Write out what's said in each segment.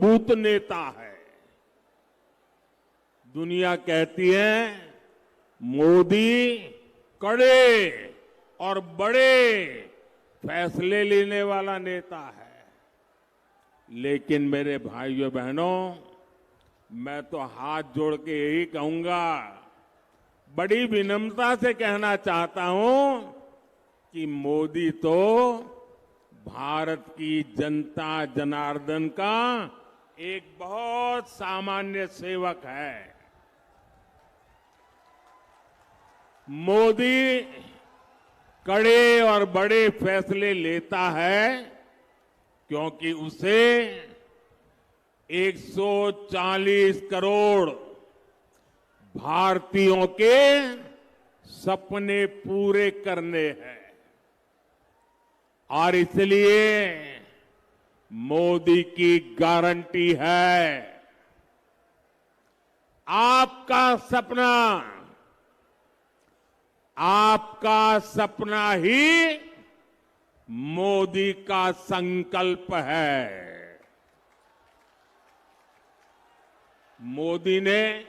मजबूत नेता है। दुनिया कहती है मोदी कड़े और बड़े फैसले लेने वाला नेता है। लेकिन मेरे भाइयों बहनों, मैं तो हाथ जोड़ के यही कहूंगा, बड़ी विनम्रता से कहना चाहता हूं कि मोदी तो भारत की जनता जनार्दन का एक बहुत सामान्य सेवक है। मोदी कड़े और बड़े फैसले लेता है क्योंकि उसे 140 करोड़ भारतीयों के सपने पूरे करने हैं। और इसलिए मोदी की गारंटी है, आपका सपना ही मोदी का संकल्प है। मोदी ने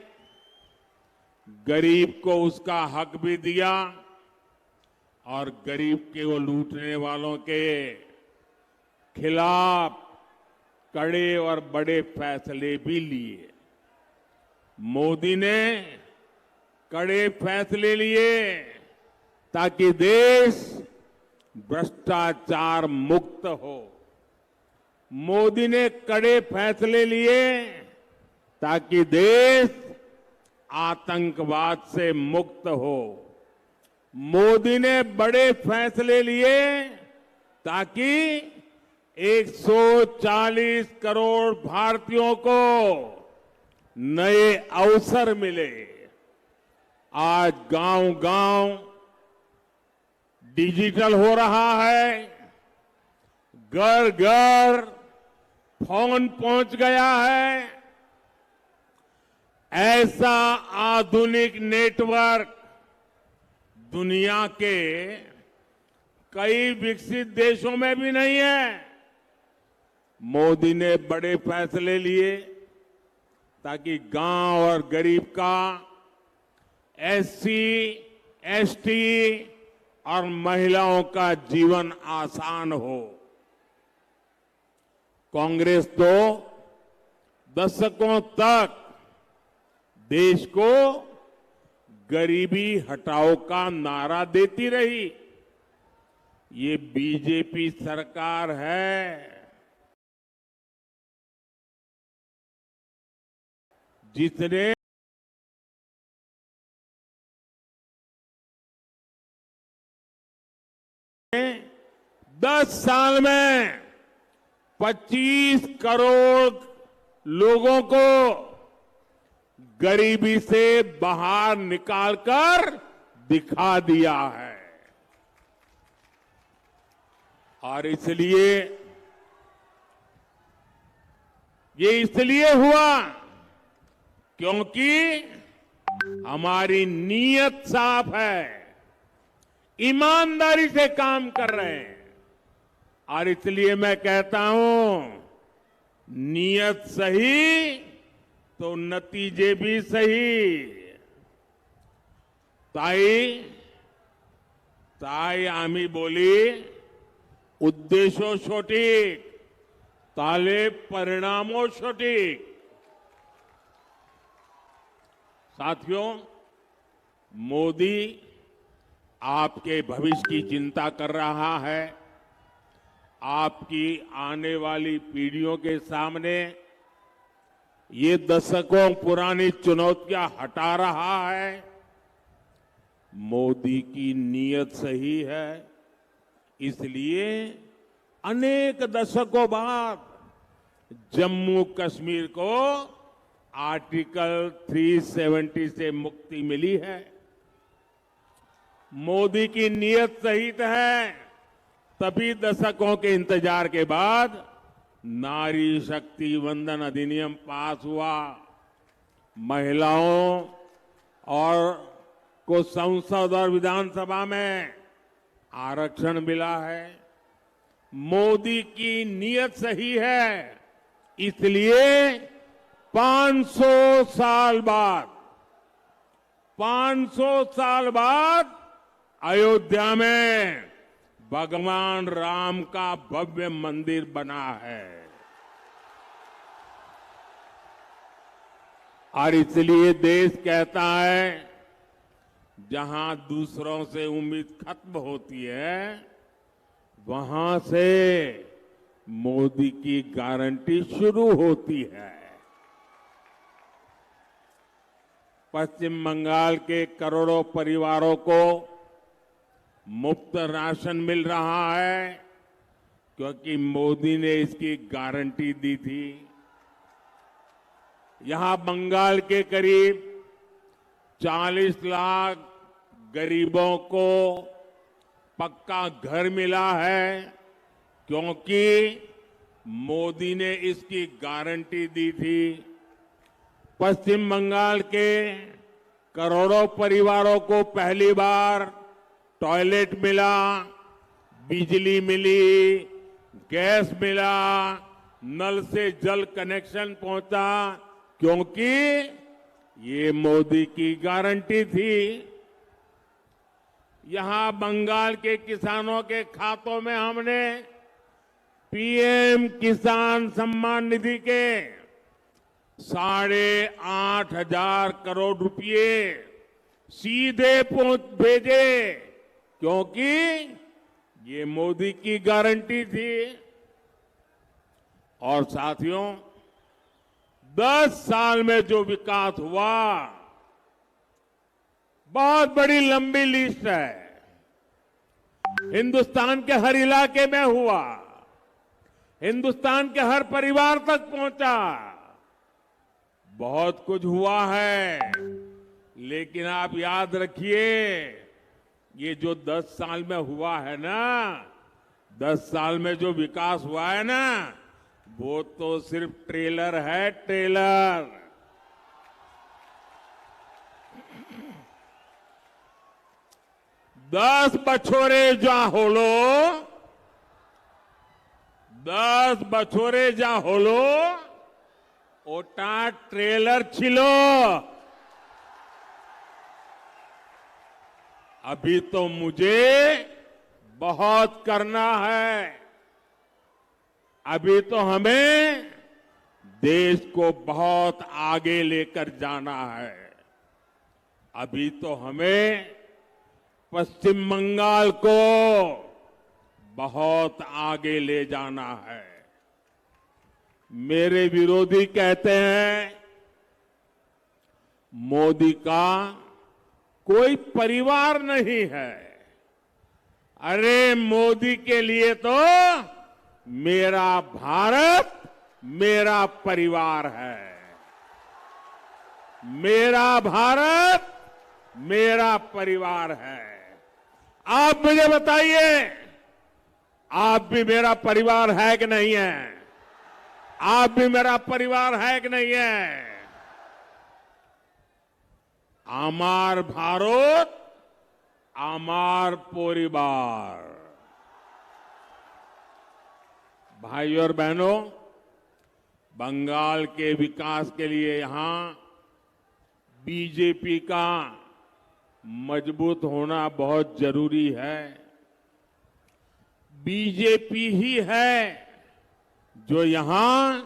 गरीब को उसका हक भी दिया और गरीब के वो लूटने वालों के खिलाफ कड़े और बड़े फैसले भी लिए। मोदी ने कड़े फैसले लिए ताकि देश भ्रष्टाचार मुक्त हो। मोदी ने कड़े फैसले लिए ताकि देश आतंकवाद से मुक्त हो। मोदी ने बड़े फैसले लिए ताकि 140 करोड़ भारतीयों को नए अवसर मिले। आज गांव-गांव डिजिटल हो रहा है, घर-घर फोन पहुंच गया है। ऐसा आधुनिक नेटवर्क दुनिया के कई विकसित देशों में भी नहीं है। मोदी ने बड़े फैसले लिए ताकि गांव और गरीब का, एससी, एसटी और महिलाओं का जीवन आसान हो। कांग्रेस तो दशकों तक देश को गरीबी हटाओ का नारा देती रही। ये बीजेपी सरकार है जिसने 10 साल में 25 करोड़ लोगों को गरीबी से बाहर निकालकर दिखा दिया है। और ये इसलिए हुआ क्योंकि हमारी नीयत साफ है, ईमानदारी से काम कर रहे हैं। और इसलिए मैं कहता हूं, नीयत सही तो नतीजे भी सही। ताई आम्ही बोली, उद्देशो सटीक ताले परिणामों सटीक। साथियों, मोदी आपके भविष्य की चिंता कर रहा है। आपकी आने वाली पीढ़ियों के सामने ये दशकों पुरानी चुनौतियां हटा रहा है। मोदी की नीयत सही है, इसलिए अनेक दशकों बाद जम्मू कश्मीर को आर्टिकल 370 से मुक्ति मिली है। मोदी की नीयत सही है, तभी दशकों के इंतजार के बाद नारी शक्ति वंदन अधिनियम पास हुआ। महिलाओं को संसद और विधानसभा में आरक्षण मिला है। मोदी की नीयत सही है इसलिए 500 साल बाद 500 साल बाद अयोध्या में भगवान राम का भव्य मंदिर बना है। और इसलिए देश कहता है, जहां दूसरों से उम्मीद खत्म होती है, वहां से मोदी की गारंटी शुरू होती है। पश्चिम बंगाल के करोड़ों परिवारों को मुफ्त राशन मिल रहा है, क्योंकि मोदी ने इसकी गारंटी दी थी। यहां बंगाल के करीब 40 लाख गरीबों को पक्का घर मिला है, क्योंकि मोदी ने इसकी गारंटी दी थी। पश्चिम बंगाल के करोड़ों परिवारों को पहली बार टॉयलेट मिला, बिजली मिली, गैस मिला, नल से जल कनेक्शन पहुंचा, क्योंकि ये मोदी की गारंटी थी। यहां बंगाल के किसानों के खातों में हमने पीएम किसान सम्मान निधि के 8,500 करोड़ रुपए सीधे भेजे, क्योंकि ये मोदी की गारंटी थी। और साथियों, 10 साल में जो विकास हुआ, बहुत बड़ी लंबी लिस्ट है। हिंदुस्तान के हर इलाके में हुआ, हिंदुस्तान के हर परिवार तक पहुंचा। बहुत कुछ हुआ है, लेकिन आप याद रखिए, ये जो 10 साल में हुआ है ना, 10 साल में जो विकास हुआ है ना, वो तो सिर्फ ट्रेलर है, ट्रेलर। दस बछोरे जा होलो, 10 बछोरे जा होलो, ओटा ट्रेलर छिलो। अभी तो मुझे बहुत करना है। अभी तो हमें देश को बहुत आगे लेकर जाना है। अभी तो हमें पश्चिम बंगाल को बहुत आगे ले जाना है। मेरे विरोधी कहते हैं, मोदी का कोई परिवार नहीं है। अरे मोदी के लिए तो मेरा भारत मेरा परिवार है। मेरा भारत मेरा परिवार है। आप मुझे बताइए, आप भी मेरा परिवार है कि नहीं है? आप भी मेरा परिवार है कि नहीं है? आमार भारत आमार परिवार। भाइयों और बहनों, बंगाल के विकास के लिए यहां बीजेपी का मजबूत होना बहुत जरूरी है। बीजेपी ही है जो यहां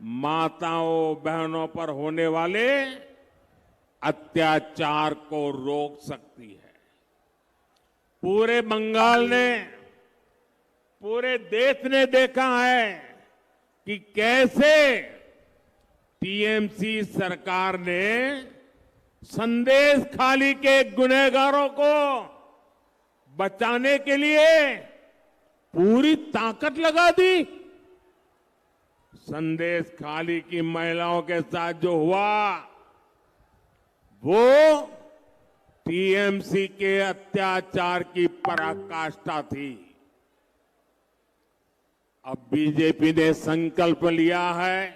माताओं बहनों पर होने वाले अत्याचार को रोक सकती है। पूरे बंगाल ने, पूरे देश ने देखा है कि कैसे टीएमसी सरकार ने संदेश खाली के गुनहगारों को बचाने के लिए पूरी ताकत लगा दी। संदेश खाली की महिलाओं के साथ जो हुआ, वो टीएमसी के अत्याचार की पराकाष्ठा थी। अब बीजेपी ने संकल्प लिया है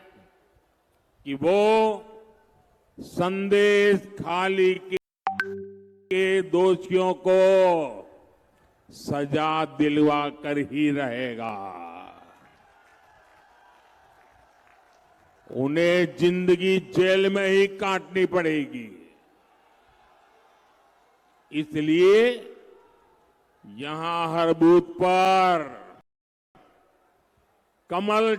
कि वो संदेश खाली के दोषियों को सजा दिलवा कर ही रहेगा। उन्हें जिंदगी जेल में ही काटनी पड़ेगी। इसलिए यहां हर बूथ पर कमल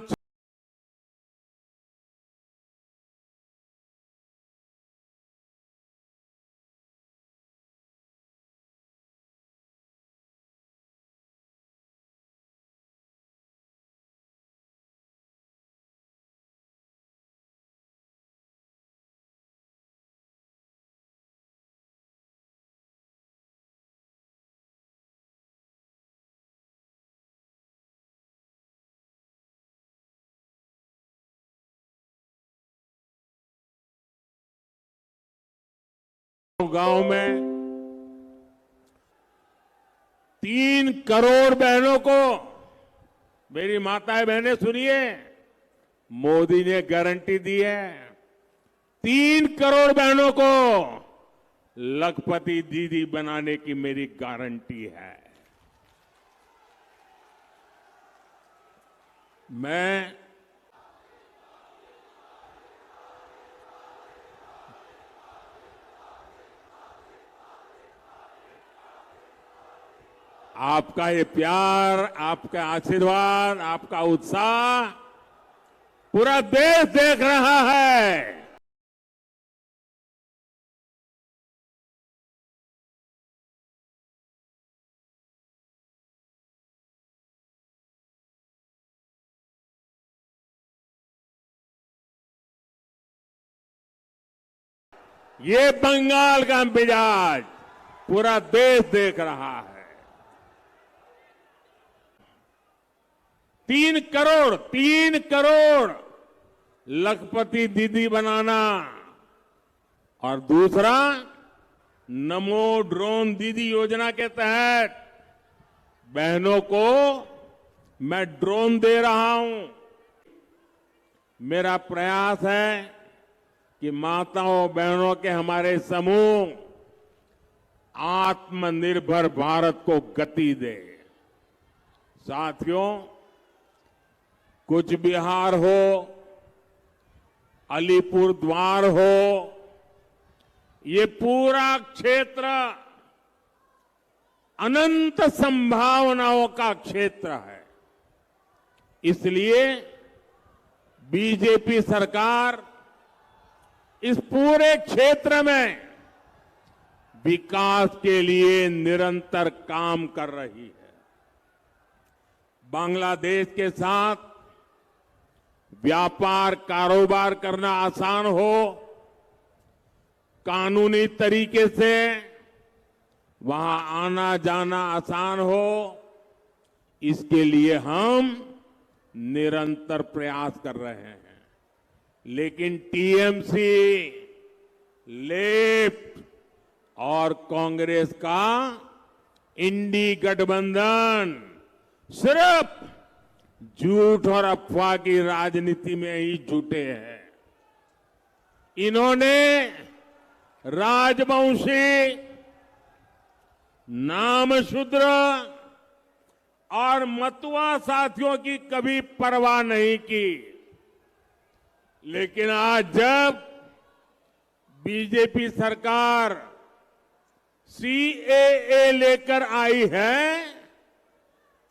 गांव में 3 करोड़ बहनों को, मेरी माताएं बहनें सुनिए, मोदी ने गारंटी दी है। 3 करोड़ बहनों को लखपति दीदी बनाने की मेरी गारंटी है। मैं आपका ये प्यार, आपका आशीर्वाद, आपका उत्साह पूरा देश देख रहा है। ये बंगाल का मिजाज पूरा देश देख रहा है। 3 करोड़ लखपति दीदी बनाना, और दूसरा नमो ड्रोन दीदी योजना के तहत बहनों को मैं ड्रोन दे रहा हूं। मेरा प्रयास है कि माताओं बहनों के हमारे समूह आत्मनिर्भर भारत को गति दे। साथियों, कुछ बिहार हो, अलीपुर द्वार हो, ये पूरा क्षेत्र अनंत संभावनाओं का क्षेत्र है। इसलिए बीजेपी सरकार इस पूरे क्षेत्र में विकास के लिए निरंतर काम कर रही है। बांग्लादेश के साथ व्यापार कारोबार करना आसान हो, कानूनी तरीके से वहां आना जाना आसान हो, इसके लिए हम निरंतर प्रयास कर रहे हैं। लेकिन टीएमसी, लेफ्ट और कांग्रेस का इंडी गठबंधन सिर्फ झूठ और अफवाह की राजनीति में ही जुटे हैं। इन्होंने राजवंशी, नामशूद्र और मतुआ साथियों की कभी परवाह नहीं की। लेकिन आज जब बीजेपी सरकार सीएए लेकर आई है,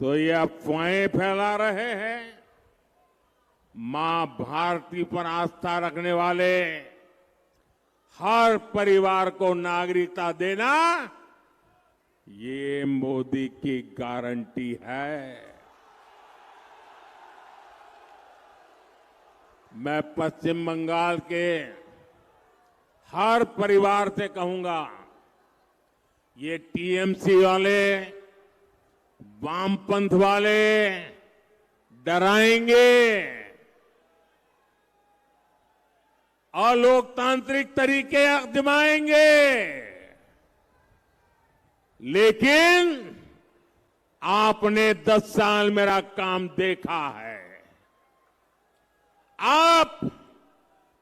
तो ये अफवाहें फैला रहे हैं। मां भारती पर आस्था रखने वाले हर परिवार को नागरिकता देना, ये मोदी की गारंटी है। मैं पश्चिम बंगाल के हर परिवार से कहूंगा, ये टीएमसी वाले, वामपंथ वाले डराएंगे, अलोकतांत्रिक तरीके आजमाएंगे, लेकिन आपने 10 साल मेरा काम देखा है। आप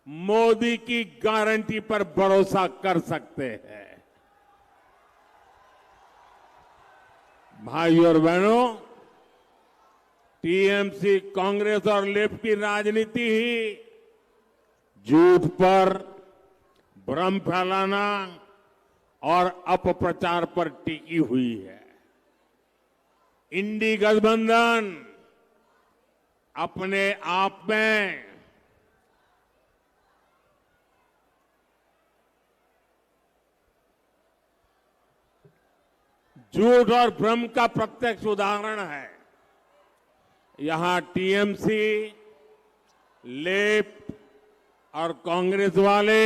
मोदी की गारंटी पर भरोसा कर सकते हैं। भाइयों और बहनों, टीएमसी, कांग्रेस और लेफ्ट की राजनीति ही झूठ पर भ्रम फैलाना और अपप्रचार पर टिकी हुई है। इंडी गठबंधन अपने आप में झूठ और भ्रम का प्रत्यक्ष उदाहरण है। यहां टीएमसी, लेफ्ट और कांग्रेस वाले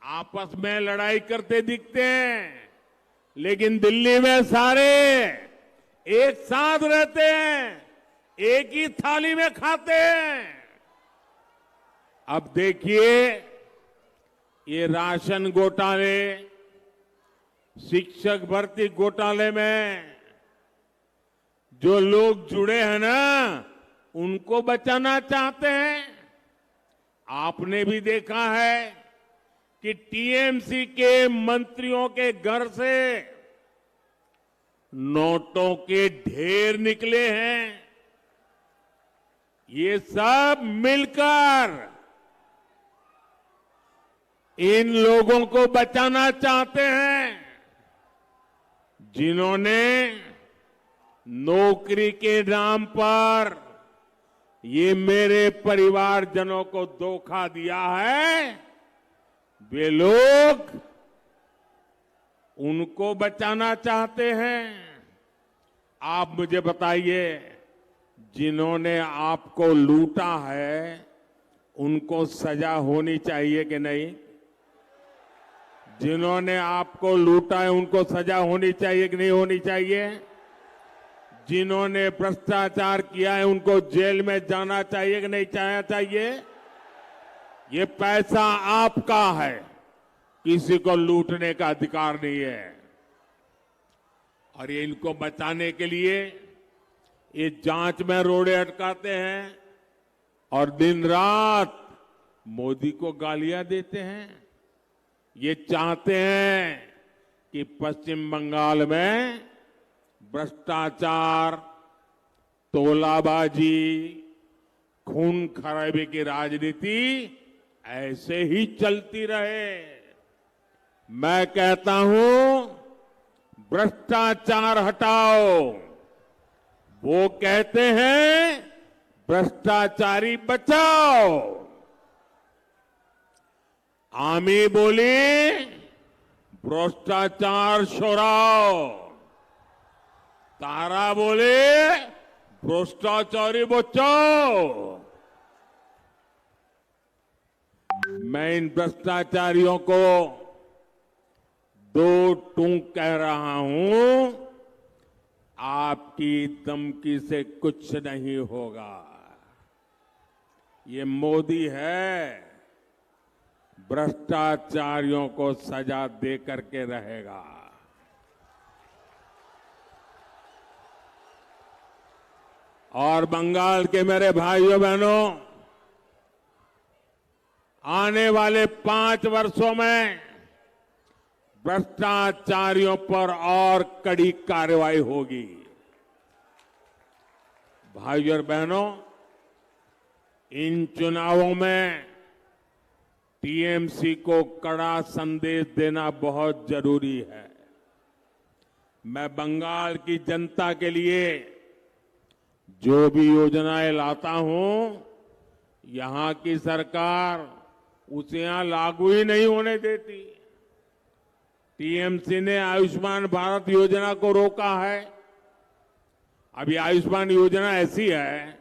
आपस में लड़ाई करते दिखते हैं, लेकिन दिल्ली में सारे एक साथ रहते हैं, एक ही थाली में खाते हैं। अब देखिए, ये राशन घोटाले, शिक्षक भर्ती घोटाले में जो लोग जुड़े हैं ना, उनको बचाना चाहते हैं। आपने भी देखा है कि टीएमसी के मंत्रियों के घर से नोटों के ढेर निकले हैं। ये सब मिलकर इन लोगों को बचाना चाहते हैं, जिन्होंने नौकरी के नाम पर ये मेरे परिवारजनों को धोखा दिया है। वे लोग उनको बचाना चाहते हैं। आप मुझे बताइए, जिन्होंने आपको लूटा है उनको सजा होनी चाहिए कि नहीं? जिन्होंने आपको लूटा है उनको सजा होनी चाहिए कि नहीं होनी चाहिए? जिन्होंने भ्रष्टाचार किया है उनको जेल में जाना चाहिए कि नहीं जाना चाहिए? ये पैसा आपका है, किसी को लूटने का अधिकार नहीं है। और ये इनको बचाने के लिए ये जांच में रोड़े अटकाते हैं और दिन रात मोदी को गालियां देते हैं। ये चाहते हैं कि पश्चिम बंगाल में भ्रष्टाचार, तोलाबाजी, खून खराबे की राजनीति ऐसे ही चलती रहे। मैं कहता हूं, भ्रष्टाचार हटाओ। वो कहते हैं भ्रष्टाचारी बचाओ। आमी बोली भ्रष्टाचार छोड़ाओ, तारा बोले भ्रष्टाचारी बचाओ। मैं इन भ्रष्टाचारियों को दो टूक कह रहा हूं, आपकी धमकी से कुछ नहीं होगा। ये मोदी है, भ्रष्टाचारियों को सजा दे करके रहेगा। और बंगाल के मेरे भाइयों बहनों, आने वाले 5 वर्षों में भ्रष्टाचारियों पर और कड़ी कार्रवाई होगी। भाइयों और बहनों, इन चुनावों में टीएमसी को कड़ा संदेश देना बहुत जरूरी है। मैं बंगाल की जनता के लिए जो भी योजनाएं लाता हूं, यहां की सरकार उसे यहां लागू ही नहीं होने देती। टीएमसी ने आयुष्मान भारत योजना को रोका है। अभी आयुष्मान योजना ऐसी है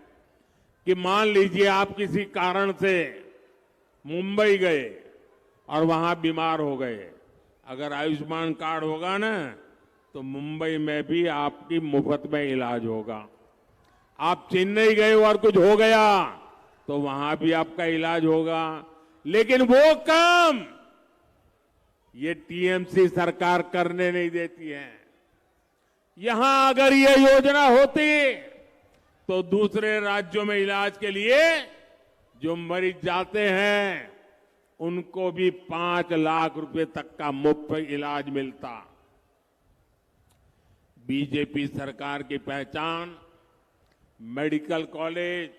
कि मान लीजिए आप किसी कारण से मुंबई गए और वहां बीमार हो गए, अगर आयुष्मान कार्ड होगा ना, तो मुंबई में भी आपकी मुफ्त में इलाज होगा। आप चेन्नई गए और कुछ हो गया तो वहां भी आपका इलाज होगा। लेकिन वो काम ये टीएमसी सरकार करने नहीं देती है। यहां अगर ये योजना होती तो दूसरे राज्यों में इलाज के लिए जो मरीज जाते हैं उनको भी 5 लाख रुपए तक का मुफ्त इलाज मिलता। बीजेपी सरकार की पहचान मेडिकल कॉलेज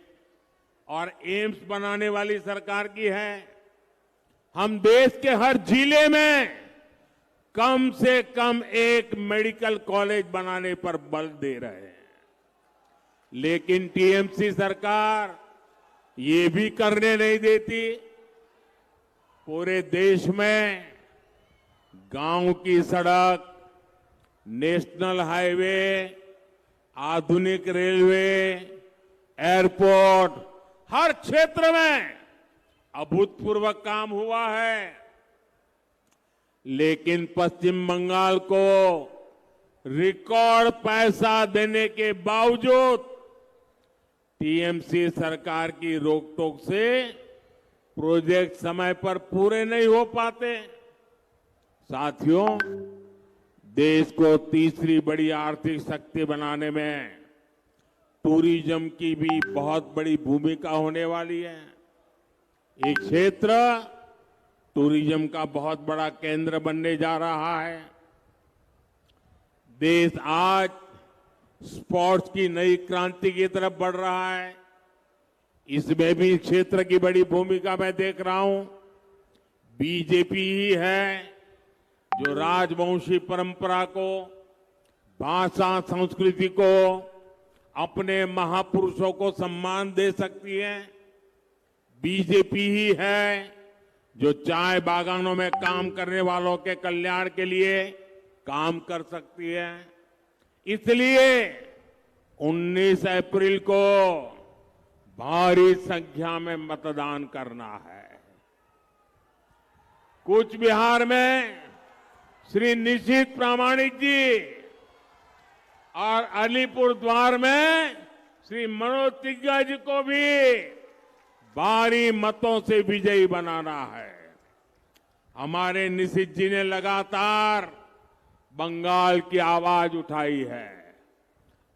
और एम्स बनाने वाली सरकार की है। हम देश के हर जिले में कम से कम एक मेडिकल कॉलेज बनाने पर बल दे रहे हैं। लेकिन टीएमसी सरकार ये भी करने नहीं देती। पूरे देश में गांव की सड़क, नेशनल हाईवे, आधुनिक रेलवे, एयरपोर्ट, हर क्षेत्र में अभूतपूर्व काम हुआ है। लेकिन पश्चिम बंगाल को रिकॉर्ड पैसा देने के बावजूद टीएमसी सरकार की रोकटोक से प्रोजेक्ट समय पर पूरे नहीं हो पाते। साथियों, देश को तीसरी बड़ी आर्थिक शक्ति बनाने में टूरिज्म की भी बहुत बड़ी भूमिका होने वाली है। ये क्षेत्र टूरिज्म का बहुत बड़ा केंद्र बनने जा रहा है। देश आज स्पोर्ट्स की नई क्रांति की तरफ बढ़ रहा है। इसमें भी क्षेत्र की बड़ी भूमिका मैं देख रहा हूं। बीजेपी ही है जो राजवंशी परंपरा को, भाषा, संस्कृति को, अपने महापुरुषों को सम्मान दे सकती है। बीजेपी ही है जो चाय बागानों में काम करने वालों के कल्याण के लिए काम कर सकती है। इसलिए 19 अप्रैल को भारी संख्या में मतदान करना है। कूच बिहार में श्री निशित प्रामाणिक जी और अलीपुर द्वार में श्री मनोज तिग्गा जी को भी भारी मतों से विजयी बनाना है। हमारे निशित जी ने लगातार बंगाल की आवाज उठाई है।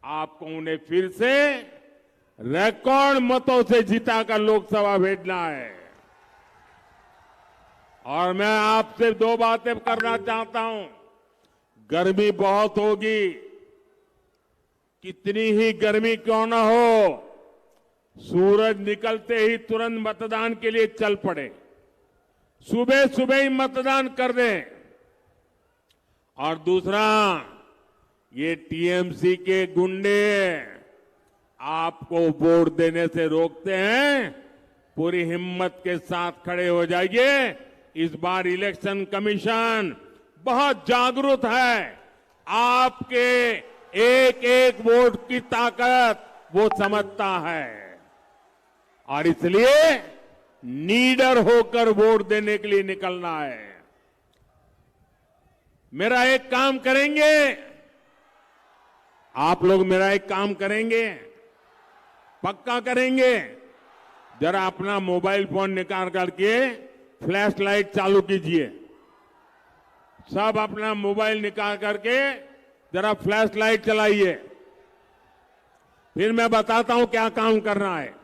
आपको उन्हें फिर से रिकॉर्ड मतों से जिताकर लोकसभा भेजना है। और मैं आपसे दो बातें करना चाहता हूं। गर्मी बहुत होगी, कितनी ही गर्मी क्यों ना हो, सूरज निकलते ही तुरंत मतदान के लिए चल पड़े। सुबह सुबह ही मतदान कर दें। और दूसरा, ये टीएमसी के गुंडे आपको वोट देने से रोकते हैं। पूरी हिम्मत के साथ खड़े हो जाइए। इस बार इलेक्शन कमीशन बहुत जागरूक है। आपके एक एक वोट की ताकत वो समझता है और इसलिए नीडर होकर वोट देने के लिए निकलना है। मेरा एक काम करेंगे, आप लोग मेरा एक काम करेंगे, पक्का करेंगे। जरा अपना मोबाइल फोन निकाल करके फ्लैश लाइट चालू कीजिए। सब अपना मोबाइल निकाल करके जरा फ्लैश लाइट चलाइए। फिर मैं बताता हूं क्या काम करना है।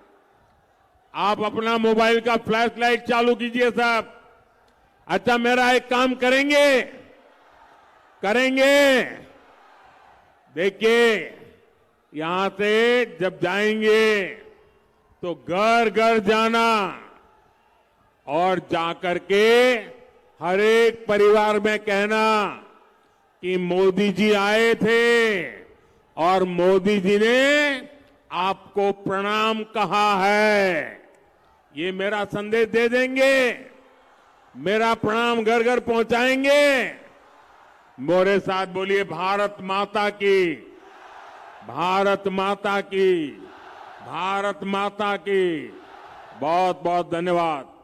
आप अपना मोबाइल का फ्लैश लाइट चालू कीजिए सब। अच्छा, मेरा एक काम करेंगे, देखिए, यहां से जब जाएंगे तो घर घर जाना और जाकर के हर एक परिवार में कहना कि मोदी जी आए थे और मोदी जी ने आपको प्रणाम कहा है। ये मेरा संदेश दे देंगे, मेरा प्रणाम घर घर पहुंचाएंगे। मेरे साथ बोलिए, भारत माता की, भारत माता की, भारत माता की। बहुत बहुत धन्यवाद।